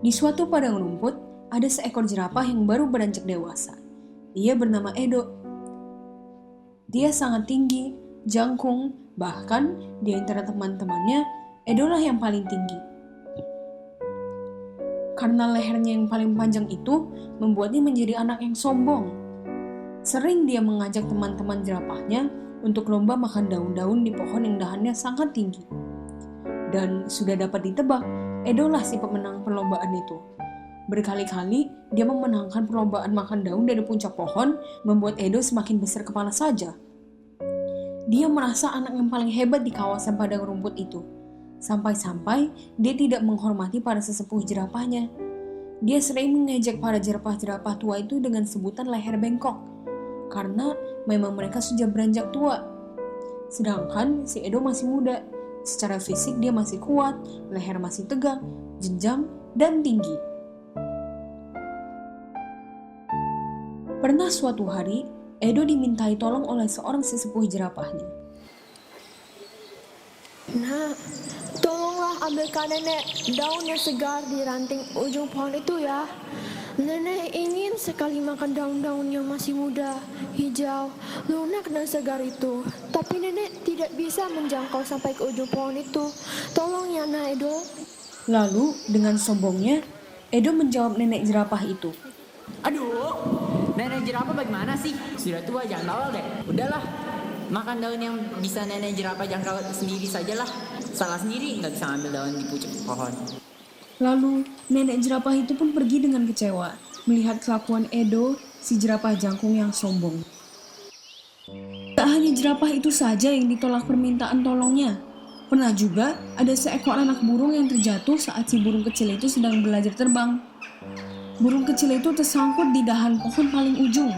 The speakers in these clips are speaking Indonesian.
Di suatu padang rumput, ada seekor jerapah yang baru beranjak dewasa. Dia bernama Edo. Dia sangat tinggi, jangkung, bahkan di antara teman-temannya, Edo lah yang paling tinggi. Karena lehernya yang paling panjang itu, membuatnya menjadi anak yang sombong. Sering dia mengajak teman-teman jerapahnya untuk lomba makan daun-daun di pohon yang dahannya sangat tinggi. Dan sudah dapat ditebak, Edo lah si pemenang perlombaan itu. Berkali-kali dia memenangkan perlombaan makan daun dari puncak pohon, membuat Edo semakin besar kepala saja. Dia merasa anak yang paling hebat di kawasan padang rumput itu. Sampai-sampai dia tidak menghormati para sesepuh jerapahnya. Dia sering mengejek para jerapah-jerapah tua itu dengan sebutan leher bengkok, karena memang mereka sudah beranjak tua. Sedangkan si Edo masih muda. Secara fisik dia masih kuat, leher masih tegak, jenjang, dan tinggi. Pernah suatu hari, Edo dimintai tolong oleh seorang sesepuh jerapahnya. Nah, tolonglah ambilkan nenek daun yang segar di ranting ujung pohon itu ya. Nenek ingin sekali makan daun-daun yang masih muda, hijau, lunak dan segar itu. Tapi nenek tidak bisa menjangkau sampai ke ujung pohon itu. Tolong ya, Nak Edo. Lalu, dengan sombongnya, Edo menjawab nenek jerapah itu. Aduh, nenek jerapah bagaimana sih? Sudah tua, jangan bawel deh. Udahlah, makan daun yang bisa nenek jerapah jangkau sendiri sajalah. Salah sendiri, nggak bisa ambil daun di pucuk pohon. Lalu, nenek jerapah itu pun pergi dengan kecewa, melihat kelakuan Edo, si jerapah jangkung yang sombong. Tak hanya jerapah itu saja yang ditolak permintaan tolongnya. Pernah juga ada seekor anak burung yang terjatuh saat si burung kecil itu sedang belajar terbang. Burung kecil itu tersangkut di dahan pohon paling ujung.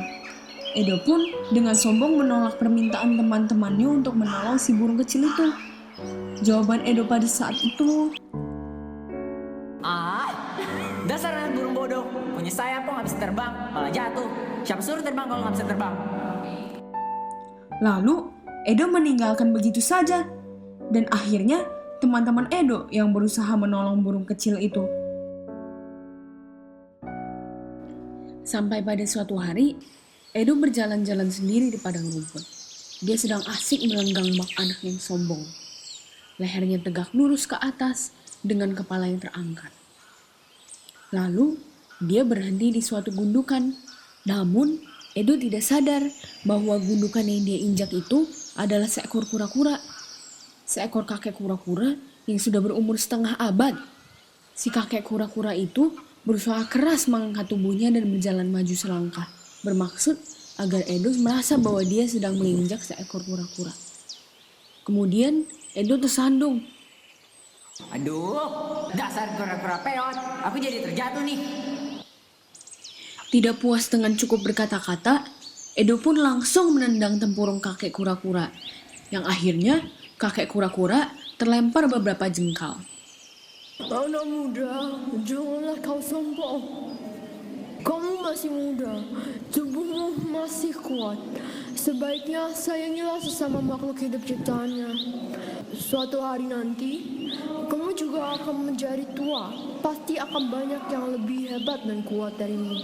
Edo pun dengan sombong menolak permintaan teman-temannya untuk menolong si burung kecil itu. Jawaban Edo pada saat itu, Dasar anak burung bodoh, punya sayap kok nggak bisa terbang, malah jatuh. Siapa suruh terbang kalau nggak bisa terbang? lalu Edo meninggalkan begitu saja. Dan akhirnya teman-teman Edo yang berusaha menolong burung kecil itu. Sampai pada suatu hari, Edo berjalan-jalan sendiri di padang rumput. Dia sedang asik melenggang bak anak yang sombong. Lehernya tegak lurus ke atas dengan kepala yang terangkat. Lalu, dia berhenti di suatu gundukan. Namun, Edo tidak sadar bahwa gundukan yang dia injak itu adalah seekor kura-kura. Seekor kakek kura-kura yang sudah berumur setengah abad. Si kakek kura-kura itu berusaha keras mengangkat tubuhnya dan berjalan maju selangkah, bermaksud agar Edo merasa bahwa dia sedang menginjak seekor kura-kura. Kemudian, Edo tersandung. Aduh, dasar kura-kura peot, aku jadi terjatuh nih. Tidak puas dengan cukup berkata-kata, Edo pun langsung menendang tempurung kakek kura-kura, yang akhirnya kakek kura-kura terlempar beberapa jengkal. Anak muda, janganlah kau sombong. Kamu masih muda, tubuhmu masih kuat. Sebaiknya sayangilah sesama makhluk hidup ciptaannya. Suatu hari nanti, kamu juga akan menjadi tua. Pasti akan banyak yang lebih hebat dan kuat darimu.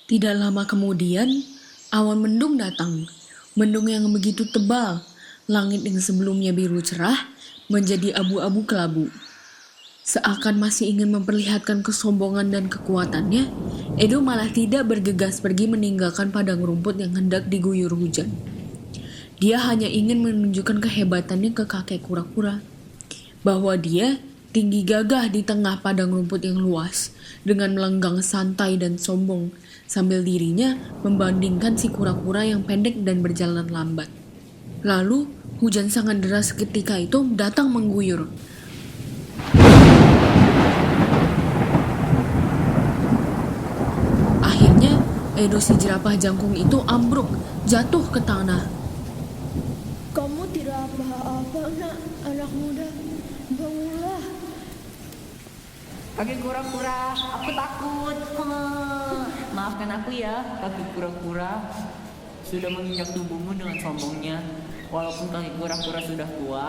Tidak lama kemudian, awan mendung datang. Mendung yang begitu tebal, langit yang sebelumnya biru cerah menjadi abu-abu kelabu. Seakan masih ingin memperlihatkan kesombongan dan kekuatannya, Edo malah tidak bergegas pergi meninggalkan padang rumput yang hendak diguyur hujan. Dia hanya ingin menunjukkan kehebatannya ke kakek kura-kura, bahwa dia tinggi gagah di tengah padang rumput yang luas, dengan melenggang santai dan sombong, sambil dirinya membandingkan si kura-kura yang pendek dan berjalan lambat. Lalu, hujan sangat deras ketika itu datang mengguyur. Akhirnya, Edo si jerapah jangkung itu ambruk, jatuh ke tanah. Kamu tidak apa-apa, nak, anak muda. Bangunlah. Kakek kura-kura, aku takut. Maafkan aku ya, kakek kura-kura. Sudah menginjak tubuhmu dengan sombongnya. Walaupun kakek kura-kura sudah tua,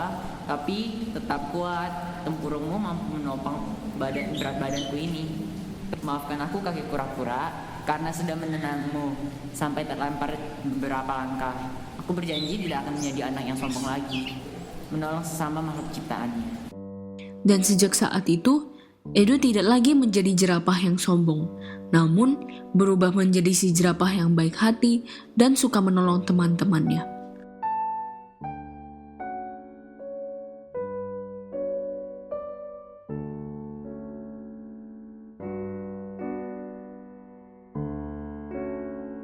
tapi tetap kuat. tempurungmu mampu menopang berat badanku ini. Maafkan aku kakek kura-kura karena sudah menenangmu sampai terlempar beberapa langkah. Aku berjanji tidak akan menjadi anak yang sombong lagi, menolong sesama makhluk ciptaannya. Dan sejak saat itu, Edo tidak lagi menjadi jerapah yang sombong, namun berubah menjadi si jerapah yang baik hati dan suka menolong teman-temannya.